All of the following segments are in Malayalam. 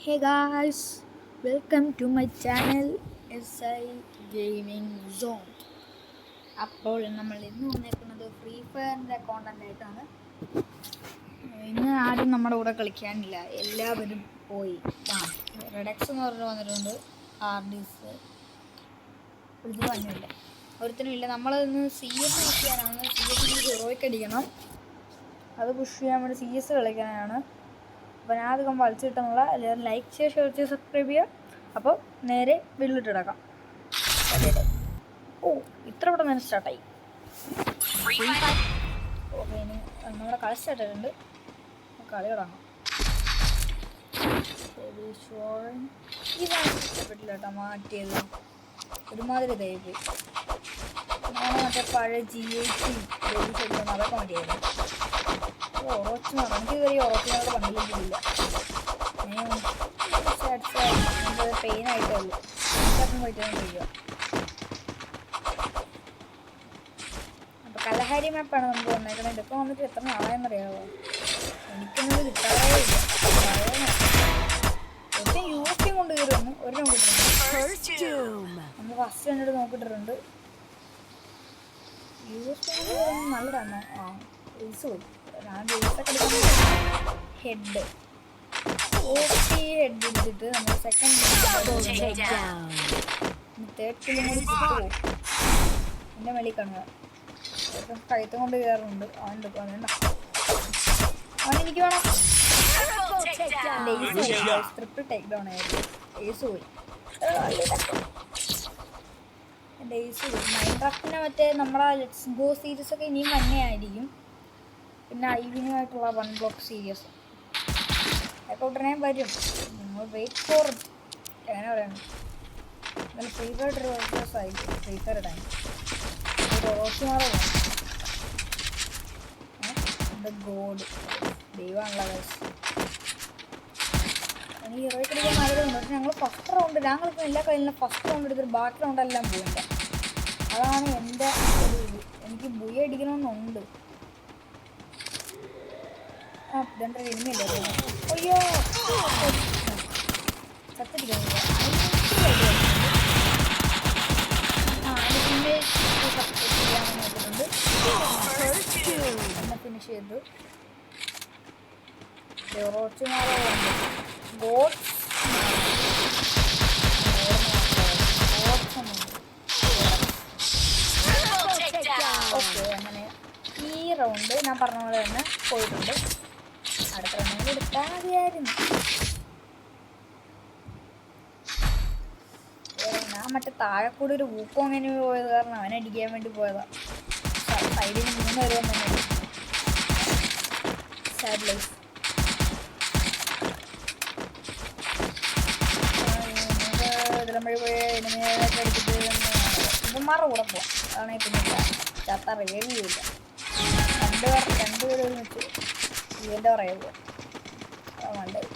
Hey guys, welcome to my channel SI Gaming Zone. അപ്പോൾ നമ്മൾ ഇന്ന് വന്നേക്കുന്നത് ഫ്രീ ഫയറിൻ്റെ കോണ്ടന്റ് ആയിട്ടാണ്. ഇന്ന് ആരും നമ്മുടെ കൂടെ കളിക്കാനില്ല, എല്ലാവരും പോയി. റെഡക്സ് എന്ന് പറഞ്ഞ് വന്നിട്ടുണ്ട്, ആർഡിസ് ഇത് വന്നില്ല, ഒരുത്തനും ഇല്ല. നമ്മൾ ഇന്ന് CS പുഷ് ചെയ്യാനാണ്. CS ഹീറോയ്ക്ക് അടിക്കണം, അത് പുഷ് ചെയ്യാൻ വേണ്ടി CS കളിക്കാനാണ്. അപ്പോൾ ഞാൻ അധികം വലിച്ചിട്ടുള്ള എല്ലാവരും ലൈക്ക് ചെയ്യുക, ഷെയർ ചെയ്യുക, സബ്സ്ക്രൈബ് ചെയ്യുക. അപ്പോൾ നേരെ വീട്ടിലിട്ടിടക്കാം. ഓ, ഇത്ര ഇവിടെ നിന്ന് സ്റ്റാർട്ടായി. ഓക്കെ, ഇനി നമ്മുടെ കളി സ്റ്റാർട്ടായിട്ടുണ്ട്. കളി തുടങ്ങാം. ഇതാണ് ഇഷ്ടപ്പെട്ടില്ല കേട്ടോ, മാറ്റിയത് ഒരുമാതിരി ഇതായിപ്പോയി. ഞാൻ മറ്റേ പഴയ GH അതൊക്കെ മാറ്റിയായിരുന്നു. ഉറച്ചു മാറാം, എനിക്ക് ഇതുവരെ ഉറച്ചിനോട് കണ്ടില്ല. പെയിനായിട്ടേ ഉള്ളൂ, എനിക്കപ്പം പോയിട്ടൊന്നും. അപ്പോൾ കലഹാരി മാപ്പാണ് നമുക്ക് വന്നേക്കുന്നത്. ഇതൊക്കെ വന്നിട്ട് എത്ര നാളായെന്നറിയാമോ? എനിക്കൊന്നും കിട്ടാറേ ഇല്ല. ഒട്ടും യൂസ് കൊണ്ട് കയറി വന്നു, ഒരു നോക്കിയിട്ടുണ്ട്. നമ്മൾ ഫസ്റ്റ് കണ്ടിട്ട് നോക്കിയിട്ടുണ്ട്. യൂസ് നല്ലതാണ്. റീസ് പോയി. ഞാൻ റീസൊക്കെ എടുക്കാൻ ഹെഡ് ഹെഡ് എടുത്തിട്ട് നമ്മൾ സെക്കൻഡ് തേർഡ് കില്ലും കൂടി കിട്ടുമോ? എൻ്റെ മേളിൽ കാണുക. കഴുത്തും കൊണ്ട് കയറുന്നുണ്ട്. അവൻ എനിക്ക് വേണം. ട്രിപ്പിൾ ടേക്ക് ഡൗൺ ആയിരുന്നു. ഏസ് പോയി. എൻ്റെ ഏസ് പോയി. മൈൻക്രാഫ്റ്റിനെ മറ്റേ നമ്മുടെ ലെറ്റ്സ് ഗോ സീരീസൊക്കെ ഇനിയും തന്നെയായിരിക്കും. പിന്നെ ഐവിനുമായിട്ടുള്ള 1 ബ്ലോക്ക് സീരീസ് അതൊക്കെ ഉടനെ വരും. നിങ്ങൾ വെയിറ്റ് ഫോർ ഇറ്റ്. എങ്ങനെ പറയണം, നല്ല ഫ്രീ ഫയർ റിവേഴ്സേഴ്സ് ആയിരിക്കും. ഫ്രീ ഫയർ ഇടാൻ റോസിമാറോ ഗോഡ് ദൈവമാണല്ലോ ഗൈസ്. എനിക്ക് ഹീറോയ്ക്ക് അടിക്കാൻ ആഗ്രഹമുണ്ട്. പക്ഷെ ഞങ്ങൾ ഫസ്റ്റ് റൗണ്ട്, ഞാൻ കളിക്കുന്ന എല്ലാ കളിയിലും ഫസ്റ്റ് റൗണ്ട് എടുത്തിട്ട് ബാക്കി റൗണ്ടെല്ലാം പോയില്ല. അതാണ് എൻ്റെ ഒരു ഇത്. എനിക്ക് ബുയ അടിക്കണമെന്നുണ്ട്. ഇതെന്താ ഇനിയല്ലേ? അയ്യോ, ചത്തിരിക്കുന്നില്ല. പിന്നെ ചെയ്യാമെന്ന് നോക്കിയിട്ടുണ്ട്. എന്നെ ഫിനിഷ് ചെയ്തു. ഓക്കെ, അങ്ങനെ ഈ റൗണ്ട് ഞാൻ പറഞ്ഞ പോലെ തന്നെ പോയിട്ടുണ്ട്. അടുത്ത റൗണ്ടിൽ എടുത്താൽ മതിയായിരുന്നു. ഞാൻ മറ്റേ താഴെ കൂടി ഒരു ഊക്കം അങ്ങനെ പോയത് കാരണം അവനെ അടിക്കാൻ വേണ്ടി പോയതാ. സൈഡിന് 3 പേര് വന്നു. Sad life. ഇതിലും വഴി പോയി ഇനിമയൊക്കെ അടിച്ചിട്ട് ഇവന്മാരുടെ കൂടെ പോവാം. അതാണെങ്കിൽ പിന്നെ ചത്ത റിവൈവ് ചെയ്യില്ല. രണ്ടുപേര് ഒരുമിച്ച് ഇവൻ്റെ പറയാൻ പോവാം. നല്ലത്.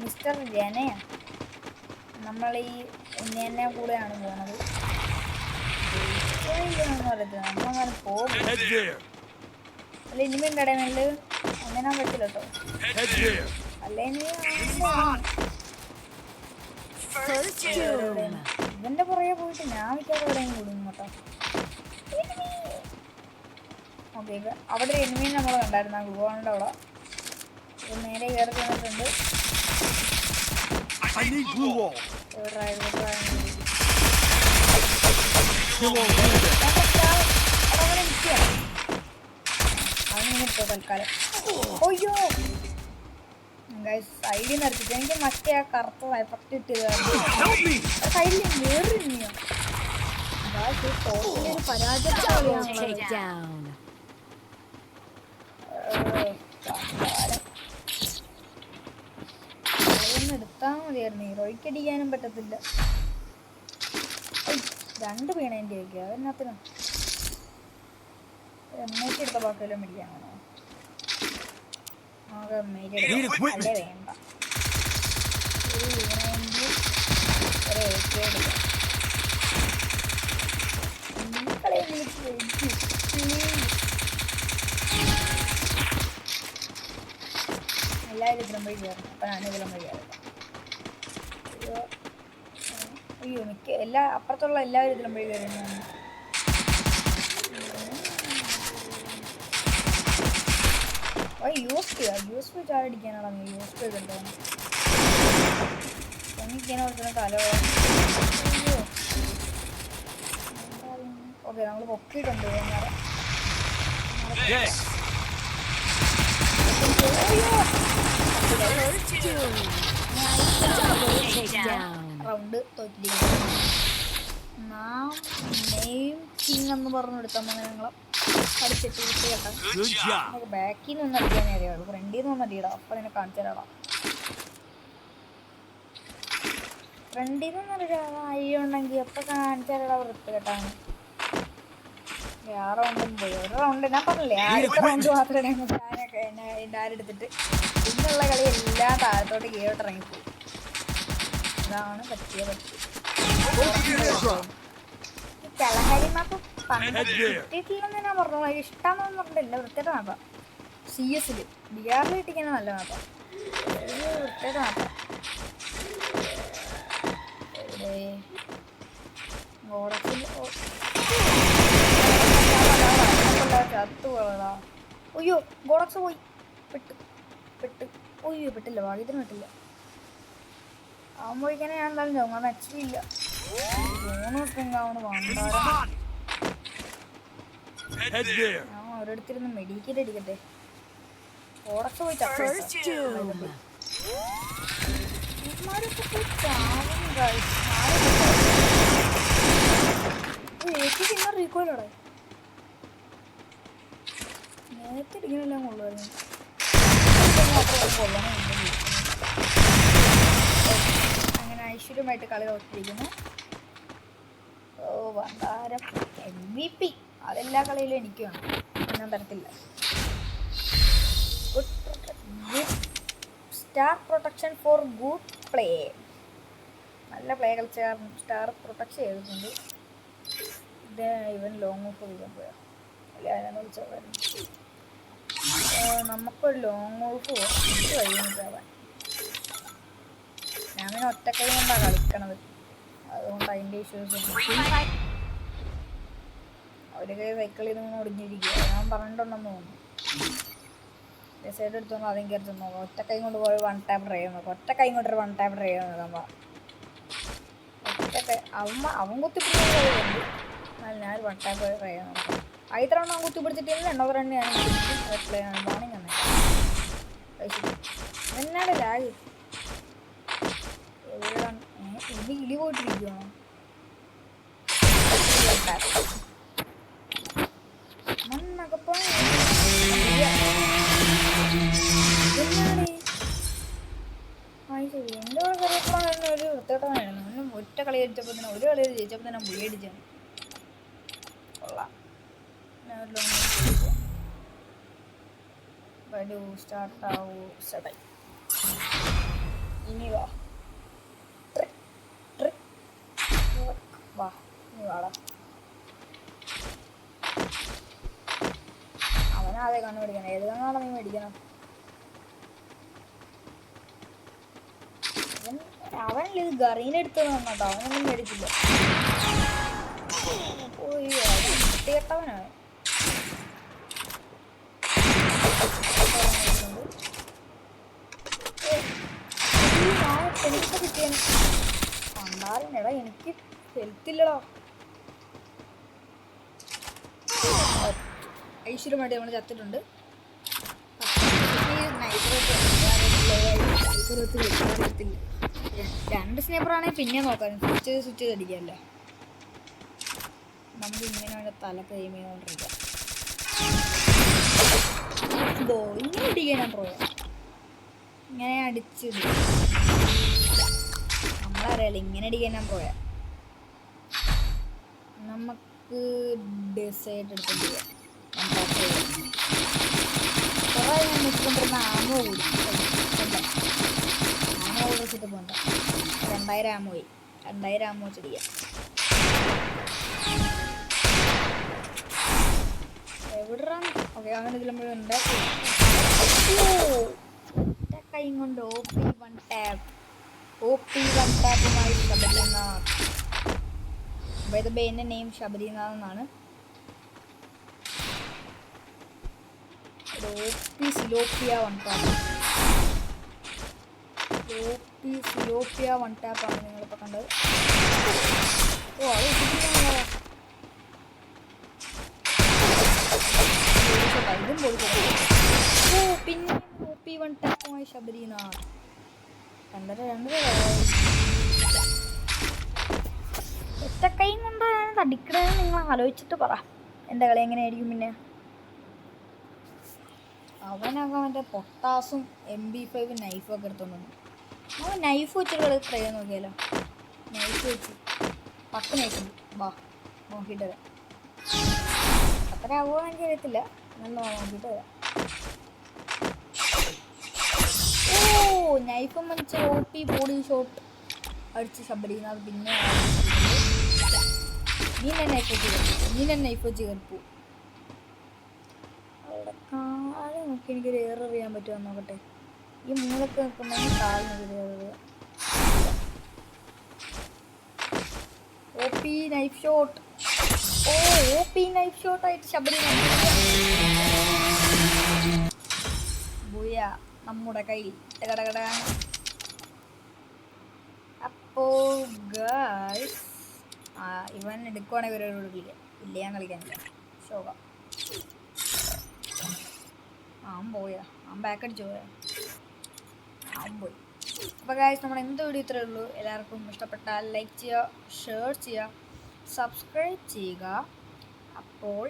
മിസ്റ്റർ ജനയാണ് നമ്മൾ ഈ എന്നെ കൂടെയാണ് പോണത്. അറിയത്തില്ല, നമ്മളങ്ങനെ പോകും. അല്ല ഇനിമയുണ്ട് ഇടയിൽ, അങ്ങനെ പറ്റില്ല കേട്ടോ. അല്ലെങ്കിൽ ഇവന്റെ പുറകെ പോയിട്ട് ഞാൻ മിക്കാതെ എവിടെയും കൂടും കേട്ടോ. ഓക്കെ, അവിടെ ഒരു എനിമീൻ നമ്മൾ കണ്ടായിരുന്നു, ആ ഗ്ലൂവാളുടെ അവിടെ. നേരെ കയറി ചെന്നിട്ടുണ്ട്. അവനിപ്പോ തൽക്കാലം അയ്യോ സൈഡിൽ നിർത്തിട്ട് എനിക്ക് മറ്റേ ആ കറുത്ത എഫക്റ്റ് ഇട്ടത് സൈഡിൽ വേറിയോ പരാജയം. എടുത്താൽ മതിയായിരുന്നു. ഹീറോയ്ക്ക് അടിക്കാനും പറ്റത്തില്ല. 2 വീണേൻ്റെ ഒക്കെ അതിനകത്തിനും എമ്മേക്ക് എടുത്ത ബാക്കിയെല്ലാം മേടിക്കാനാണോ? ആകെ അല്ലേ വേണ്ട. ഒരു വീണേൻ്റെ ഒരു AK എടുക്കാം. എല്ലാവരും ഇതിലും വഴി കയറുന്നു. അപ്പം ഞാൻ ഇതിലും വഴി കയറും. അയ്യോ അപ്പുറത്തുള്ള എല്ലാവരും ഇതിലും വഴി കയറുന്നു. യൂസ് ചാടിക്കാനാണോ നീ യൂസ് ചെയ്തിട്ടുണ്ടോ? എനിക്കിങ്ങനെ കൊടുക്കുന്ന തല. ഓക്കെ, നമ്മൾ പൊക്കിയിട്ടുണ്ട്. റൗണ്ട് തോറ്റിരിക്കുന്നു. നാം നെയിം കിങ് എന്ന് പറഞ്ഞെടുത്താൽ മതി. ഞങ്ങളെ അടിച്ചിട്ട് കേട്ടോ. നമുക്ക് ബാക്കിൽ നിന്ന് അടിക്കാനേ അറിയാവുള്ളൂ, ഫ്രണ്ടിൽ നിന്നൊന്നും അടിയിടാ. അപ്പം നിന്നെ കാണിച്ചു തരാടാ. ഫ്രണ്ടിൽ നിന്ന് അയ്യുണ്ടെങ്കിൽ അപ്പം കാണിച്ചു തരാടാ. വൃത്തി കേട്ടാണ്. ആ റൗണ്ടും പോയി. ഒരു റൗണ്ട് ഞാൻ പറഞ്ഞില്ലേ, ആദ്യത്തെ റൗണ്ട് മാത്രമേ ഞാനൊക്കെ എൻ്റെ ആരെടുത്തിട്ട് പിന്നുള്ള കളി എല്ലാം താഴത്തോട്ട് കീഴോട്ട് ഇറങ്ങിപ്പോയി. അതാണ് പറ്റി. കലഹരി മാപ്പ് കിട്ടിയിട്ടില്ലെന്ന് ഞാൻ പറഞ്ഞു. എനിക്ക് ഇഷ്ടമാണെന്ന് പറഞ്ഞിട്ടില്ല. വൃത്തിയുടെ മാപ്പാ. CS-ൽ ബിആറിൽ കിട്ടിക്കുന്ന നല്ല മാപ്പാ. വൃത്തിയുടെ മാപ്പാ. ചത്തുപോളാ. അയ്യോ, ഗോളക്സ് പോയി. അയ്യോ പെട്ടില്ല. ഭാഗ്യത്തിന് പെട്ടില്ല. അവൻ പോയിക്കാനെ ഞാൻ എന്തായാലും ചാവും. കാരണം HP ഇല്ല. 3 സ്പ്രിങ്ങാവണ് വണ്ടാരം. ഞാൻ ഓരോരുത്തരുന്ന് മെഡിക്കറ്റ് അടിക്കട്ടെ. ഗോളക്സ് പോയി ചാവും. പിന്നെ റീകോയിലോടെ നേരത്തെ ഇടിക്കണെല്ലാം കൊള്ളുമായിരുന്നു. അങ്ങനെ ഐശ്വര്യമായിട്ട് കളി തോറ്റിരിക്കുന്നു. ഓ വണ്ടാരം. MVP അതെല്ലാ കളിയിലും എനിക്ക് വേണം. ഞാൻ തരത്തില്ല. Star protection four good play. നല്ല പ്ലേ കളിച്ച സ്റ്റാർ പ്രൊട്ടക്ഷൻ ചെയ്തിട്ടുണ്ട്. ഇത് ഇവൻ ലോങ് ഓഫ് വിളിക്കാൻ പോയാ അല്ല അതിനെ വിളിച്ചാവായിരുന്നു. നമുക്കൊരു ലോങ് ഓഫ് കഴിയുന്നതാവാൻ. ഞാൻ പിന്നെ ഒറ്റക്കൈ കൊണ്ടാണ് കളിക്കണത്. അതുകൊണ്ട് അതിൻ്റെ ഇഷ്യൂസ് അവരൊക്കെ സൈക്കിളിൽ നിന്ന് ഒടിഞ്ഞിരിക്കുക. ഞാൻ പറഞ്ഞിട്ടുണ്ടെന്ന് തോന്നുന്നു. സൈഡ് എടുത്തോണ്ട് ആദ്യം കയറി നോക്കാം. ഒറ്റക്കൈ കൊണ്ട് പോയി 1 ടാപ്പ് ട്രൈ ചെയ്യാൻ നോക്കാം. ഒറ്റക്കൈ കൊണ്ടൊരു 1 ടാപ്പ് ട്രൈ ചെയ്യാൻ നോക്കാം. ഒറ്റക്കൈ അവൻ കുത്തിപ്പിടിക്കുന്നുണ്ട്. എന്നാൽ ഞാനൊരു 1 ടാപ്പ് ട്രൈ ചെയ്യാൻ നോക്കാം. ആദ്യത്തെ റൗണ്ട് അവൻ കുത്തിപ്പിടിച്ചിട്ടില്ല. 2ാമത്തെ റൗണ്ട് ഞാൻ വാണിങ് തന്നെ. എന്നാണ് ലാഗ് എവിടെയാണ്? ഇനി കിളി പോയിട്ടിരിക്കുകയാണോ? മണ്ണൊക്കെ പോയി എൻ്റെ കറിയപ്പോഴാണ് ഒരു വൃത്തിയോട്ടമായിരുന്നു. ഒറ്റ കളി ജയിച്ചപ്പോൾ തന്നെ ഒരു കളി ജയിച്ചപ്പോൾ തന്നെ മുടിയടിച്ചാണ്. കൊള്ളാം. വരൂ സ്റ്റാർട്ടാവൂ. സ്റ്റാർട്ടായി. ഇനി വാ വാ ഇനി വാടാ. അവനാതെ കണ്ണു മേടിക്കണം. ഏത് കണ്ണാണോ നീ മേടിക്കണം? അവനല്ലേ ഇത് ഗറീനെടുത്തത് കേട്ടോ. അവനൊന്നും മേടിച്ചില്ല. പോയി കേട്ടവനാണ്. എനിക്ക് കിട്ടിയ പണ്ടാറിനെടാ. എനിക്ക് ഹെൽത്തില്ലടാ. ഐശ്വര്യമായിട്ട് നമ്മൾ ചത്തിട്ടുണ്ട്. രണ്ട് സ്നേപ്പറാണെങ്കിൽ പിന്നെ നോക്കാം. സ്വിച്ച് ചെയ്ത് അടിക്കാമല്ലോ. നമുക്ക് ഇങ്ങനെ വേണ്ട തലക്ക് എയിം ചെയ്തുകൊണ്ടിരിക്കാം. ഇങ്ങനെ അടിക്കാനാ പ്രോ. ഇങ്ങനെ അടിച്ച് നമ്മളറിയാലോ ഇങ്ങനെ അടിക്കാനാ പോയാ. നമുക്ക് ഡിസൈഡ് എടുക്കേണ്ടി വരും. കുറേ ഞാൻ നിൽക്കൊണ്ടിരുന്ന ആമോ കൂടി ആമോ വെച്ചിട്ട് പോകണ്ട. 2000 ആമോ പോയി. 2000 ആമോ വെച്ചിടിക്കാം. എവിടെയാണ്? ഓക്കെ അങ്ങനെ ഇതിൽ നമ്മൾ ഉണ്ടാക്കി കൈ കൊണ്ട് OP1 ടാപ്പുമായി ശബരിനാഥ്. എൻ്റെ നെയിം ശബരിനാഥ് എന്നാണ്. OP സിലോപ്പിയ 1 tap. OP സിലോപ്പിയ 1 ടാപ്പാണ് നിങ്ങളിപ്പോൾ കണ്ടത്. ഓ അത് ഇതും പൊളിച്ചു. ഓ പിന്നെ OP1 ടാപ്പുമായി ശബരിനാഥ്. 2 ഒറ്റ കൈ കൊണ്ടാണ് അടിക്കണമെന്ന് നിങ്ങൾ ആലോചിച്ചിട്ട് പറ എൻ്റെ കളി എങ്ങനെയായിരിക്കും. പിന്നെ അവനൊക്കെ മറ്റേ പൊട്ടാസും MP5 നൈഫും ഒക്കെ എടുത്തോണ്ട് അവൻ നൈഫ് വെച്ചിട്ട് കളി ട്രൈ ചെയ്യാൻ നോക്കിയാലോ. നൈഫ് വെച്ച് 10 നൈഫ് ഉണ്ട്. വാ നോക്കിയിട്ട് വരാം. അത്ര ആവുമോ എനിക്ക് അറിയത്തില്ല. നല്ല നോക്കിയിട്ട് വരാം. ഓ നൈഫും വെച്ച് OP ബോഡി ഷോട്ട് അടിച്ച് ശബരിനാഥ്. പിന്നെ നീ തന്നെ നൈഫ് വെച്ച് കയറിപ്പോ. അവിടെ കാല് നോക്കി എനിക്കൊരു എയർ അറിയാൻ പറ്റുമോ നോക്കട്ടെ. ഈ മൂലൊക്കെ നിൽക്കുന്നെങ്കിൽ കാല് നോക്കി എയർ. OP knife shot. ഓ OP നൈഫ് ഷോട്ടായിട്ട് ശബരിനാഥ്. ബുയ നമ്മുടെ കൈ കടകട. അപ്പോൾ ഗൈസ് ഇവൻ എടുക്കുവാണെങ്കിൽ ഇവരോട് കളിക്കാം. ഇല്ല ഞാൻ കളിക്കാനില്ല. ശോക പോയാ ബാക്ക് അടിച്ചു പോയാ പോയി. അപ്പോൾ ഗൈസ് നമ്മുടെ എന്ത് വീഡിയോ ഇത്രയേ ഉള്ളൂ. എല്ലാവർക്കും ഇഷ്ടപ്പെട്ടാൽ ലൈക്ക് ചെയ്യുക, ഷെയർ ചെയ്യുക, സബ്സ്ക്രൈബ് ചെയ്യുക. അപ്പോൾ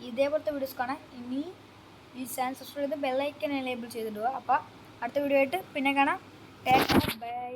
ഇതേപോലത്തെ വീഡിയോസ് കാണാൻ ഇനി ഈ ചാനൽ സബ്സ്ക്രൈബ് ചെയ്ത് ബെല്ലൈക്കൻ എനേബിൾ ചെയ്തിടുക. അപ്പോൾ അടുത്ത വീഡിയോ ആയിട്ട് പിന്നെ കാണാം. ബൈ.